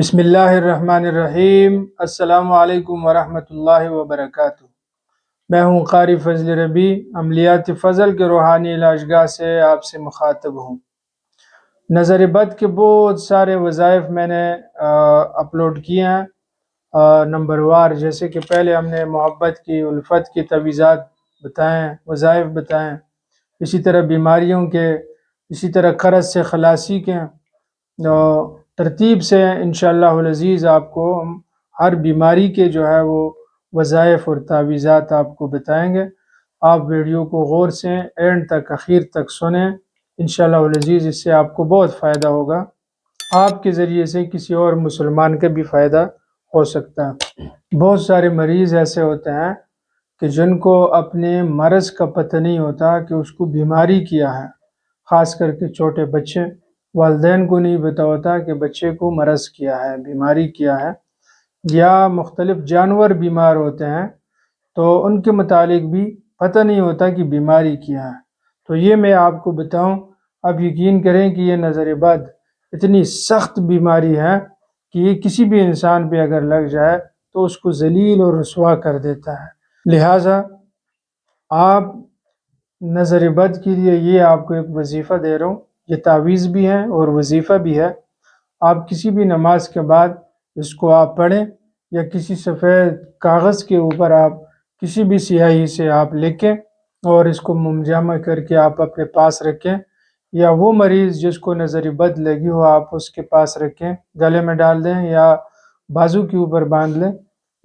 بسم اللہ الرحمن الرحیم۔ السلام علیکم ورحمۃ اللہ وبرکاتہ۔ میں ہوں قاری فضل ربی، عملیات فضل کے روحانی علاجگاہ سے آپ سے مخاطب ہوں۔ نظر بد کے بہت سارے وظائف میں نے اپلوڈ کیے ہیں نمبر وار، جیسے کہ پہلے ہم نے محبت کی، الفت کی تعویذات بتائیں، وظائف بتائیں، اسی طرح بیماریوں کے، اسی طرح قرض سے خلاصی کے، ترتیب سے انشاءاللہ العزیز آپ کو ہم ہر بیماری کے جو ہے وہ وظائف اور تعویذات آپ کو بتائیں گے۔ آپ ویڈیو کو غور سے اینڈ تک، اخیر تک سنیں، انشاءاللہ العزیز اس سے آپ کو بہت فائدہ ہوگا۔ آپ کے ذریعے سے کسی اور مسلمان کا بھی فائدہ ہو سکتا ہے۔ بہت سارے مریض ایسے ہوتے ہیں کہ جن کو اپنے مرض کا پتہ نہیں ہوتا کہ اس کو بیماری کیا ہے، خاص کر کے چھوٹے بچے، والدین کو نہیں پتہ ہوتا کہ بچے کو مرض کیا ہے، بیماری کیا ہے، یا مختلف جانور بیمار ہوتے ہیں تو ان کے متعلق بھی پتہ نہیں ہوتا کہ بیماری کیا ہے۔ تو یہ میں آپ کو بتاؤں، اب یقین کریں کہ یہ نظر بد اتنی سخت بیماری ہے کہ یہ کسی بھی انسان پہ اگر لگ جائے تو اس کو ذلیل اور رسوا کر دیتا ہے۔ لہٰذا آپ نظر بد کے لیے یہ آپ کو ایک وظیفہ دے رہا ہوں، یہ تعویذ بھی ہے اور وظیفہ بھی ہے۔ آپ کسی بھی نماز کے بعد اس کو آپ پڑھیں، یا کسی سفید کاغذ کے اوپر آپ کسی بھی سیاہی سے آپ لکھیں اور اس کو ممجمع کر کے آپ اپنے پاس رکھیں، یا وہ مریض جس کو نظر بد لگی ہو آپ اس کے پاس رکھیں، گلے میں ڈال دیں یا بازو کے اوپر باندھ لیں۔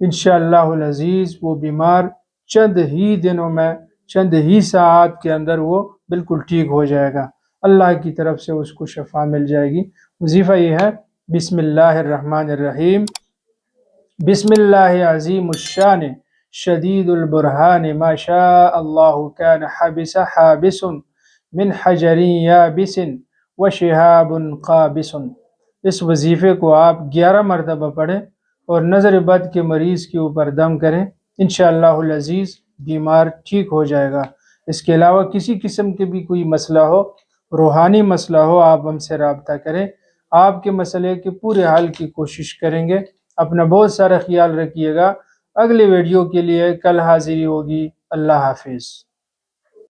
انشاءاللہ العزیز وہ بیمار چند ہی دنوں میں، چند ہی ساعات کے اندر وہ بالکل ٹھیک ہو جائے گا، اللہ کی طرف سے اس کو شفا مل جائے گی۔ وظیفہ یہ ہے، بسم اللہ الرحمن الرحیم، بسم اللہ عظیم الشان شدید البرہان ما شاء اللہ کان حبس حابس من حجر یابس وشہاب قابس۔ اس وظیفے کو آپ 11 مرتبہ پڑھیں اور نظر بد کے مریض کے اوپر دم کریں، انشاءاللہ العزیز بیمار ٹھیک ہو جائے گا۔ اس کے علاوہ کسی قسم کے بھی کوئی مسئلہ ہو، روحانی مسئلہ ہو، آپ ہم سے رابطہ کریں، آپ کے مسئلے کے پورے حل کی کوشش کریں گے۔ اپنا بہت سارا خیال رکھیے گا۔ اگلے ویڈیو کے لیے کل حاضری ہوگی۔ اللہ حافظ۔